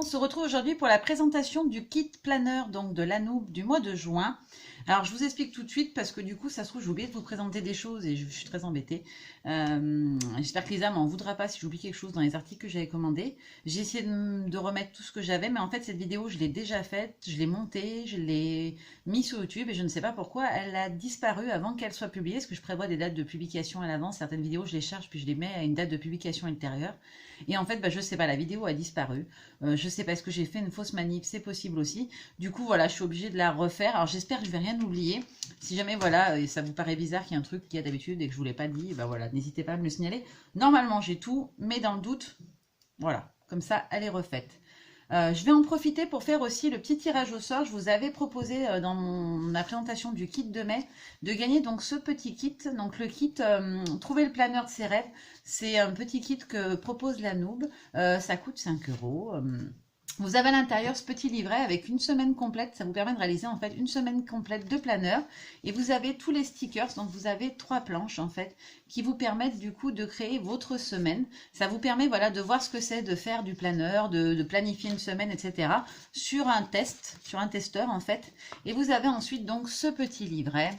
se retrouve aujourd'hui pour la présentation du kit planeur donc de l'Anoub du mois de juin. Alors je vous explique tout de suite parce que du coup ça se trouve j'ai oublié de vous présenter des choses et je suis très embêtée. J'espère que Lisa m'en voudra pas si j'oublie quelque chose dans les articles que j'avais commandés. J'ai essayé de remettre tout ce que j'avais, mais en fait cette vidéo je l'ai déjà faite, je l'ai montée, je l'ai mis sur YouTube et je ne sais pas pourquoi elle a disparu avant qu'elle soit publiée parce que je prévois des dates de publication à l'avance. Certaines vidéos je les charge puis je les mets à une date de publication ultérieure. Et en fait, je sais pas, la vidéo a disparu. Je sais pas, est-ce que j'ai fait une fausse manip, c'est possible aussi. Du coup, voilà, je suis obligée de la refaire. Alors j'espère que je vais rien oublier. Si jamais, voilà, et ça vous paraît bizarre qu'il y a un truc qu'il y a d'habitude et que je vous l'ai pas dit, voilà, n'hésitez pas à me le signaler. Normalement, j'ai tout, mais dans le doute, voilà, comme ça, elle est refaite. Je vais en profiter pour faire aussi le petit tirage au sort. Je vous avais proposé dans la présentation du kit de mai de gagner donc ce petit kit. Donc le kit Trouver le planeur de ses rêves. C'est un petit kit que propose la Noob. Ça coûte 5 euros. Vous avez à l'intérieur ce petit livret avec une semaine complète. Ça vous permet de réaliser en fait une semaine complète de planeur. Et vous avez tous les stickers. Donc vous avez 3 planches en fait qui vous permettent du coup de créer votre semaine. Ça vous permet voilà, de voir ce que c'est de faire du planeur, de planifier une semaine, etc. sur un testeur en fait. Et vous avez ensuite donc ce petit livret.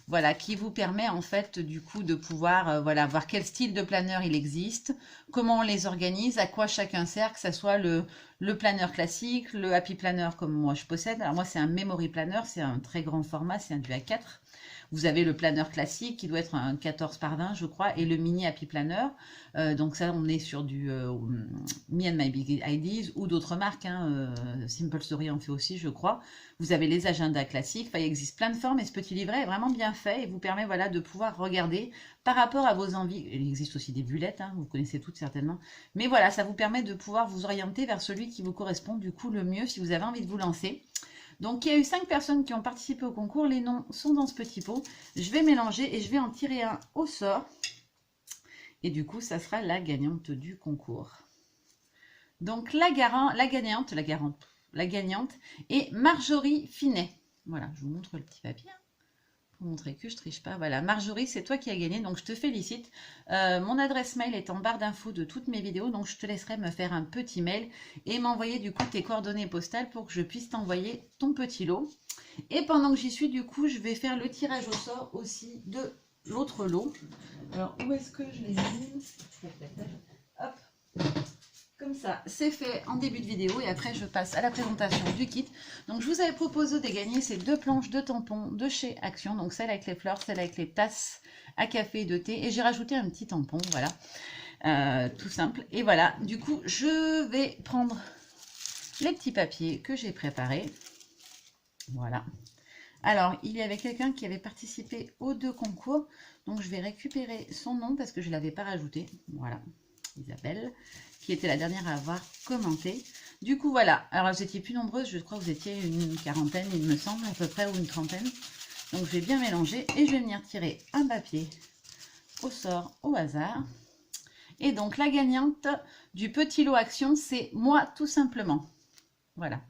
Voilà, qui vous permet en fait du coup de pouvoir voilà, voir quel style de planeur il existe, comment on les organise, à quoi chacun sert, que ce soit le planeur classique, le happy planner comme moi je possède. Alors moi c'est un memory planner, c'est un très grand format, c'est un du A4. Vous avez le planeur classique qui doit être un 14 par 20 je crois, et le mini happy planner. Donc ça on est sur du Me and My Big Ideas ou d'autres marques, Simple Story en fait aussi je crois. Vous avez les agendas classiques, enfin, il existe plein de formes et ce petit livret est vraiment bien fait et vous permet voilà, de pouvoir regarder par rapport à vos envies. Il existe aussi des bullettes, vous connaissez toutes certainement. Mais voilà, ça vous permet de pouvoir vous orienter vers celui qui vous correspond du coup le mieux si vous avez envie de vous lancer. Donc il y a eu 5 personnes qui ont participé au concours, les noms sont dans ce petit pot. Je vais mélanger et je vais en tirer un au sort. Et du coup, ça sera la gagnante du concours. Donc la gagnante est Marjorie Finet. Voilà, je vous montre le petit papier pour montrer que je triche pas. Voilà, Marjorie, c'est toi qui as gagné, donc je te félicite. Mon adresse mail est en barre d'infos de toutes mes vidéos, donc je te laisserai me faire un petit mail et m'envoyer du coup tes coordonnées postales pour que je puisse t'envoyer ton petit lot. Et pendant que j'y suis, du coup, je vais faire le tirage au sort aussi de l'autre lot. Alors, où est-ce que je les ai mis? Hop, comme ça, c'est fait en début de vidéo et après je passe à la présentation du kit. Donc je vous avais proposé de gagner ces 2 planches de tampons de chez Action, donc celle avec les fleurs, celle avec les tasses à café et de thé, et j'ai rajouté un petit tampon, voilà, tout simple. Et voilà, du coup je vais prendre les petits papiers que j'ai préparés, voilà. Alors, il y avait quelqu'un qui avait participé aux 2 concours, donc je vais récupérer son nom parce que je ne l'avais pas rajouté, voilà, Isabelle, qui était la dernière à avoir commenté. Du coup, voilà. Alors, vous étiez plus nombreuses. Je crois que vous étiez une quarantaine, il me semble, à peu près, ou une trentaine. Donc, je vais bien mélanger et je vais venir tirer un papier au sort, au hasard. Et donc, la gagnante du petit lot Action, c'est moi, tout simplement. Voilà.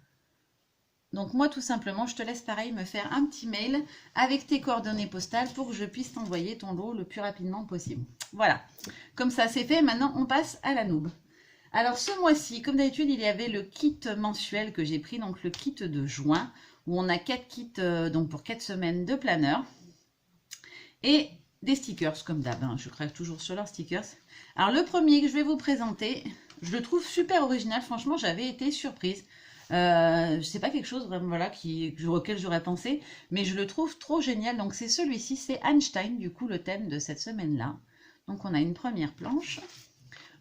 Donc, moi, tout simplement, je te laisse pareil me faire un petit mail avec tes coordonnées postales pour que je puisse t'envoyer ton lot le plus rapidement possible. Voilà. Comme ça, c'est fait. Maintenant, on passe à la Noob. Alors ce mois-ci, comme d'habitude, il y avait le kit mensuel que j'ai pris, donc le kit de juin, où on a 4 kits donc pour 4 semaines de planeur. Et des stickers, comme d'hab, je craque toujours sur leurs stickers. Alors le premier que je vais vous présenter, je le trouve super original, franchement j'avais été surprise. C'est pas quelque chose vraiment voilà, auquel j'aurais pensé, mais je le trouve trop génial. Donc c'est celui-ci, c'est Einstein, du coup le thème de cette semaine-là. Donc on a une première planche.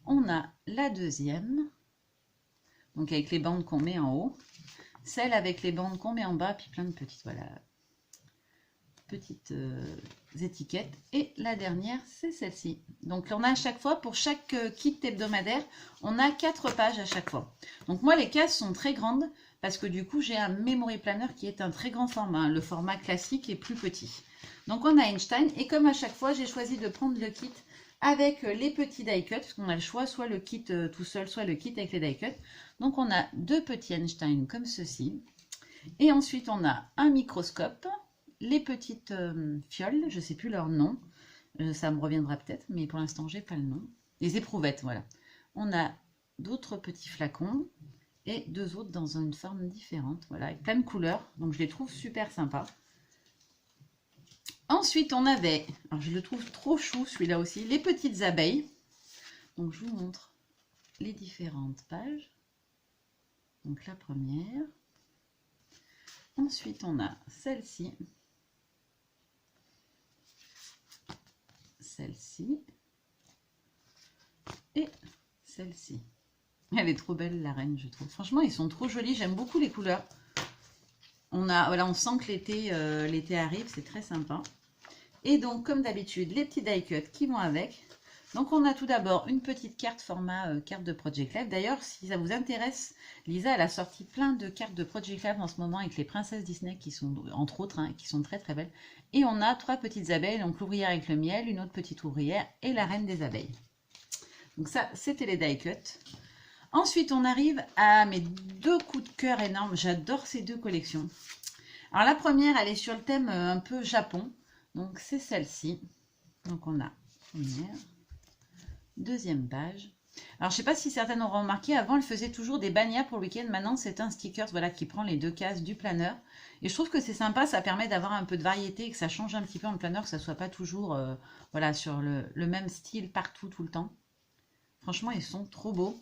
On a la deuxième, donc avec les bandes qu'on met en haut, celle avec les bandes qu'on met en bas, puis plein de petites, voilà, petites étiquettes. Et la dernière, c'est celle-ci. Donc on a à chaque fois, pour chaque kit hebdomadaire, on a 4 pages à chaque fois. Donc moi, les cases sont très grandes, parce que du coup, j'ai un memory planner qui est un très grand format. Le format classique est plus petit. Donc on a Einstein, et comme à chaque fois, j'ai choisi de prendre le kit avec les petits die cuts, parce qu'on a le choix, soit le kit tout seul, soit le kit avec les die cuts. Donc on a 2 petits Einstein comme ceci. Et ensuite on a un microscope, les petites fioles, je ne sais plus leur nom, ça me reviendra peut-être, mais pour l'instant j'ai pas le nom. Les éprouvettes, voilà. On a d'autres petits flacons et deux autres dans une forme différente, voilà, avec plein de couleurs. Donc je les trouve super sympas. Ensuite, on avait, alors je le trouve trop chou celui-là aussi, les petites abeilles. Donc je vous montre les différentes pages. Donc la première. Ensuite, on a celle-ci. Celle-ci. Et celle-ci. Elle est trop belle, la reine, je trouve. Franchement, ils sont trop jolis. J'aime beaucoup les couleurs. Voilà, on sent que l'été arrive. C'est très sympa. Et donc, comme d'habitude, les petits die cuts qui vont avec. Donc, on a tout d'abord une petite carte format carte de Project Life. D'ailleurs, si ça vous intéresse, Lisa, elle a sorti plein de cartes de Project Life en ce moment avec les princesses Disney qui sont, entre autres, hein, qui sont très très belles. Et on a 3 petites abeilles, donc l'ouvrière avec le miel, une autre petite ouvrière et la reine des abeilles. Donc ça, c'était les die cuts. Ensuite, on arrive à mes 2 coups de cœur énormes. J'adore ces 2 collections. Alors la première, elle est sur le thème un peu Japon. Donc c'est celle-ci. Donc on a première, deuxième page. Alors je ne sais pas si certaines auront remarqué, avant elle faisait toujours des bannières pour le week-end. Maintenant c'est un sticker, voilà, qui prend les 2 cases du planeur. Et je trouve que c'est sympa, ça permet d'avoir un peu de variété et que ça change un petit peu en planeur, que ça ne soit pas toujours voilà, sur le même style partout, tout le temps. Franchement, ils sont trop beaux.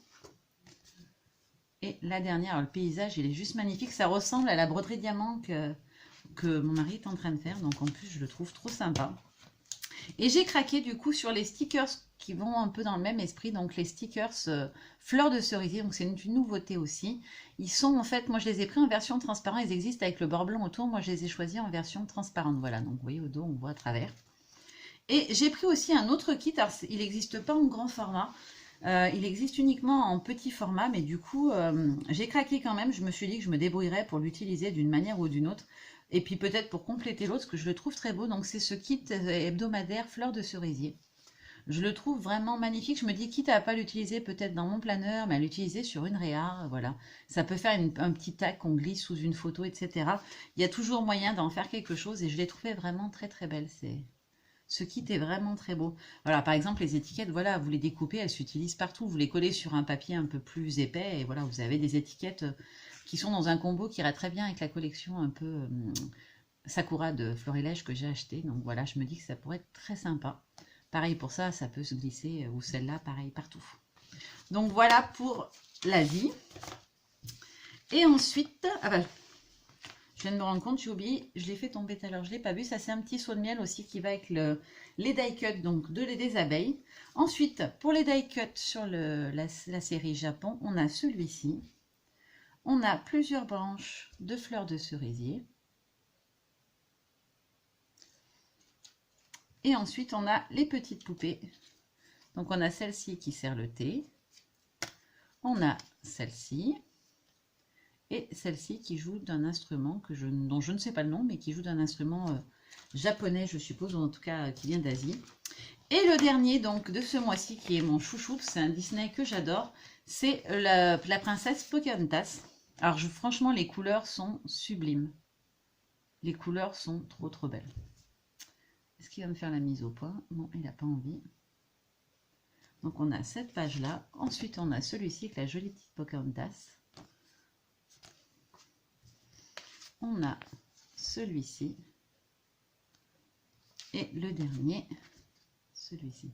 Et la dernière, alors, le paysage, il est juste magnifique. Ça ressemble à la broderie diamant que mon mari est en train de faire. Donc en plus, je le trouve trop sympa. Et j'ai craqué du coup sur les stickers qui vont un peu dans le même esprit. Donc les stickers fleurs de cerisier. Donc c'est une nouveauté aussi. Ils sont en fait, moi je les ai pris en version transparente. Ils existent avec le bord blanc autour. Moi je les ai choisis en version transparente. Voilà, donc vous voyez au dos, on voit à travers. Et j'ai pris aussi un autre kit. Alors il n'existe pas en grand format. Il existe uniquement en petit format, mais du coup, j'ai craqué quand même. Je me suis dit que je me débrouillerais pour l'utiliser d'une manière ou d'une autre. Et puis peut-être pour compléter l'autre, parce que je le trouve très beau. Donc c'est ce kit hebdomadaire fleurs de cerisier. Je le trouve vraiment magnifique. Je me dis, quitte à ne pas l'utiliser peut-être dans mon planeur, mais à l'utiliser sur une réa, voilà. Ça peut faire un petit tag qu'on glisse sous une photo, etc. Il y a toujours moyen d'en faire quelque chose et je l'ai trouvé vraiment très très belle. Ce kit est vraiment très beau. Voilà, par exemple, les étiquettes, voilà, vous les découpez, elles s'utilisent partout. Vous les collez sur un papier un peu plus épais et voilà, vous avez des étiquettes qui sont dans un combo qui ira très bien avec la collection un peu Sakura de Florilège que j'ai acheté. Donc voilà, je me dis que ça pourrait être très sympa. Pareil pour ça, ça peut se glisser, ou celle-là, pareil, partout. Donc voilà pour l'Asie. Et ensuite, ah bah, je viens de me rendre compte, j'ai oublié, je l'ai fait tomber tout à l'heure, je ne l'ai pas vu. Ça, c'est un petit seau de miel aussi qui va avec les die cuts, donc des abeilles. Ensuite, pour les die cuts sur la série Japon, on a celui-ci. On a plusieurs branches de fleurs de cerisier. Et ensuite, on a les petites poupées. Donc, on a celle-ci qui sert le thé. On a celle-ci. Et celle-ci qui joue d'un instrument dont je ne sais pas le nom, mais qui joue d'un instrument japonais, je suppose, ou en tout cas qui vient d'Asie. Et le dernier donc de ce mois-ci, qui est mon chouchou, c'est un Disney que j'adore, c'est la princesse Pocahontas. Alors franchement, les couleurs sont sublimes. Les couleurs sont trop trop belles. Est-ce qu'il va me faire la mise au point? Non, il n'a pas envie. Donc on a cette page-là. Ensuite, on a celui-ci avec la jolie petite Pocahontas. On a celui-ci. Et le dernier, celui-ci.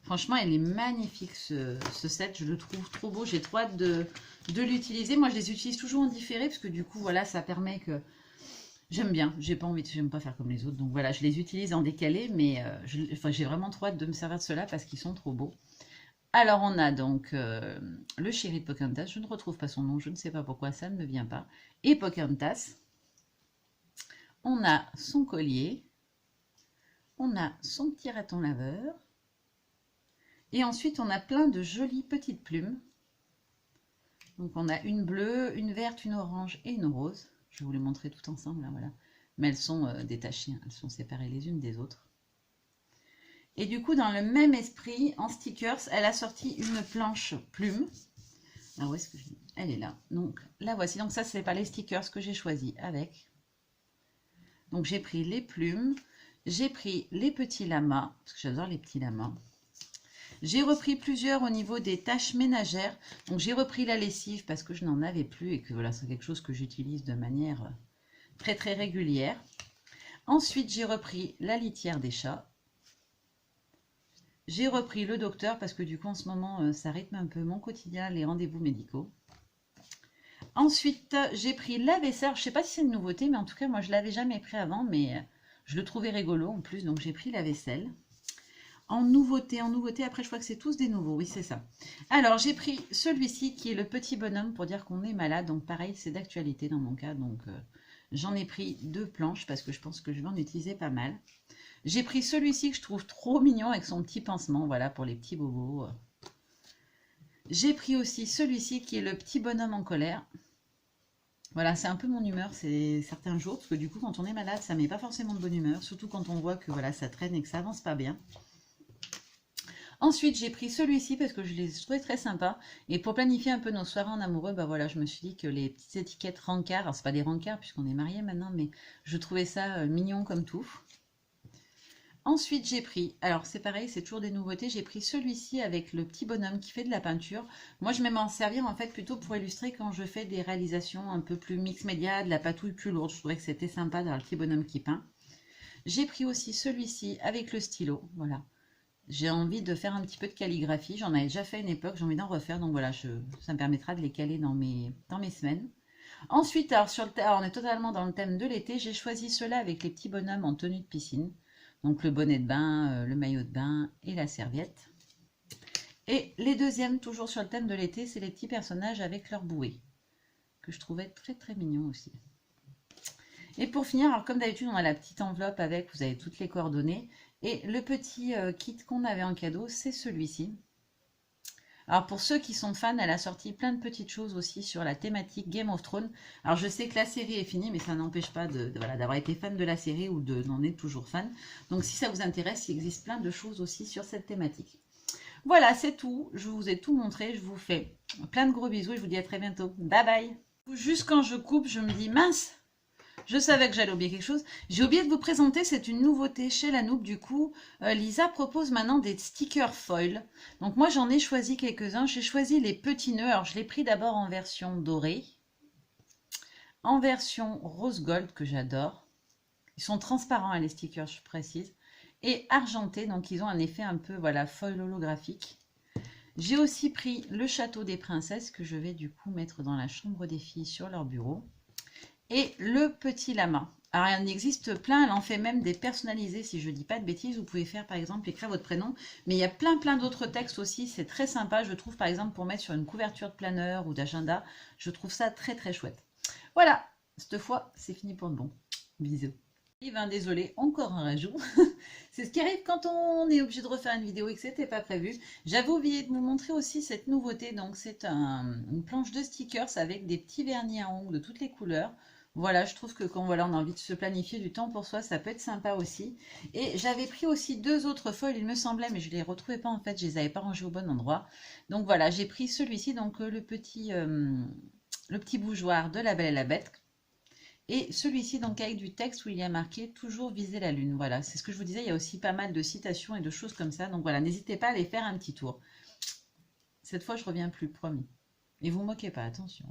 Franchement, il est magnifique ce set. Je le trouve trop beau. J'ai trop hâte de l'utiliser. Moi, je les utilise toujours en différé parce que du coup, voilà, ça permet que... J'aime bien. J'aime pas faire comme les autres. Donc voilà, je les utilise en décalé, mais j'ai vraiment trop hâte de me servir de cela parce qu'ils sont trop beaux. Alors, on a donc le chéri de Pocahontas. Je ne retrouve pas son nom. Je ne sais pas pourquoi ça ne me vient pas. Et Pocahontas. On a son collier. On a son petit raton laveur. Et ensuite, on a plein de jolies petites plumes. Donc, on a une bleue, une verte, une orange et une rose. Je vais vous les montrer toutes ensemble, là, voilà. Mais elles sont détachées, hein. Elles sont séparées les unes des autres. Et du coup, dans le même esprit, en stickers, elle a sorti une planche plume. Alors, où est-ce que je l'ai? Elle est là. Donc, la voici. Donc, ça, c'est pas les stickers que j'ai choisi avec. Donc, j'ai pris les plumes. J'ai pris les petits lamas, parce que j'adore les petits lamas. J'ai repris plusieurs au niveau des tâches ménagères. Donc j'ai repris la lessive parce que je n'en avais plus et que voilà, c'est quelque chose que j'utilise de manière très très régulière. Ensuite, j'ai repris la litière des chats. J'ai repris le docteur parce que du coup en ce moment ça rythme un peu mon quotidien, les rendez-vous médicaux. Ensuite, j'ai pris la vaisselle. Je ne sais pas si c'est une nouveauté, mais en tout cas moi je ne l'avais jamais pris avant, mais je le trouvais rigolo en plus, donc j'ai pris la vaisselle. En nouveauté, après je crois que c'est tous des nouveaux, oui c'est ça. Alors j'ai pris celui-ci qui est le petit bonhomme pour dire qu'on est malade, donc pareil c'est d'actualité dans mon cas, donc j'en ai pris 2 planches parce que je pense que je vais en utiliser pas mal. J'ai pris celui-ci que je trouve trop mignon avec son petit pansement, voilà pour les petits bobos. J'ai pris aussi celui-ci qui est le petit bonhomme en colère. Voilà, c'est un peu mon humeur c'est certains jours, parce que du coup quand on est malade ça met pas forcément de bonne humeur, surtout quand on voit que voilà ça traîne et que ça avance pas bien. Ensuite, j'ai pris celui-ci parce que je les trouvais très sympas. Et pour planifier un peu nos soirées en amoureux, bah voilà, je me suis dit que les petites étiquettes Rancard, alors c'est pas des Rancards puisqu'on est mariés maintenant, mais je trouvais ça mignon comme tout. Ensuite, j'ai pris, alors c'est pareil, c'est toujours des nouveautés, j'ai pris celui-ci avec le petit bonhomme qui fait de la peinture. Moi, je vais m'en servir en fait plutôt pour illustrer quand je fais des réalisations un peu plus mix média, de la patouille plus lourde. Je trouvais que c'était sympa d'avoir le petit bonhomme qui peint. J'ai pris aussi celui-ci avec le stylo, voilà. J'ai envie de faire un petit peu de calligraphie. J'en avais déjà fait une époque, j'ai envie d'en refaire. Donc voilà, ça me permettra de les caler dans mes semaines. Ensuite, alors, on est totalement dans le thème de l'été. J'ai choisi ceux-là avec les petits bonhommes en tenue de piscine. Donc le bonnet de bain, le maillot de bain et la serviette. Et les deuxièmes, toujours sur le thème de l'été, c'est les petits personnages avec leur bouée. Que je trouvais très très mignons aussi. Et pour finir, alors comme d'habitude, on a la petite enveloppe avec, vous avez toutes les coordonnées. Et le petit kit qu'on avait en cadeau, c'est celui-ci. Alors pour ceux qui sont fans, elle a sorti plein de petites choses aussi sur la thématique Game of Thrones. Alors je sais que la série est finie, mais ça n'empêche pas d'avoir été fan de la série ou d'en être toujours fan. Donc si ça vous intéresse, il existe plein de choses aussi sur cette thématique. Voilà, c'est tout. Je vous ai tout montré. Je vous fais plein de gros bisous et je vous dis à très bientôt. Bye bye. Juste quand je coupe, je me dis mince. Je savais que j'allais oublier quelque chose. J'ai oublié de vous présenter, c'est une nouveauté chez Lanoub. Du coup, Lisa propose maintenant des stickers foil. Donc moi, j'en ai choisi quelques-uns. J'ai choisi les petits nœuds. Alors, je l'ai pris d'abord en version dorée. En version rose gold, que j'adore. Ils sont transparents, hein, les stickers, je précise. Et argentés, donc ils ont un effet un peu, voilà, foil holographique. J'ai aussi pris le château des princesses, que je vais du coup mettre dans la chambre des filles sur leur bureau. Et le petit lama. Alors, il en existe plein, elle en fait même des personnalisés, si je ne dis pas de bêtises. Vous pouvez faire, par exemple, écrire votre prénom. Mais il y a plein d'autres textes aussi. C'est très sympa, je trouve, par exemple, pour mettre sur une couverture de planeur ou d'agenda. Je trouve ça très chouette. Voilà, cette fois, c'est fini pour de bon. Bisous. Désolé, encore un rajout. C'est ce qui arrive quand on est obligé de refaire une vidéo et que c'était pas prévu. J'avais oublié de vous montrer aussi cette nouveauté. Donc, c'est une planche de stickers avec des petits vernis à ongles de toutes les couleurs. Voilà, je trouve que quand voilà, on a envie de se planifier du temps pour soi, ça peut être sympa aussi. Et j'avais pris aussi 2 autres feuilles, il me semblait, mais je ne les retrouvais pas en fait, je ne les avais pas rangées au bon endroit. Donc voilà, j'ai pris celui-ci, donc le petit bougeoir de La Belle et la Bête. Et celui-ci, donc avec du texte où il y a marqué « Toujours viser la lune ». Voilà, c'est ce que je vous disais, il y a aussi pas mal de citations et de choses comme ça. Donc voilà, n'hésitez pas à aller faire un petit tour. Cette fois, je reviens plus, promis. Et vous ne moquez pas, attention.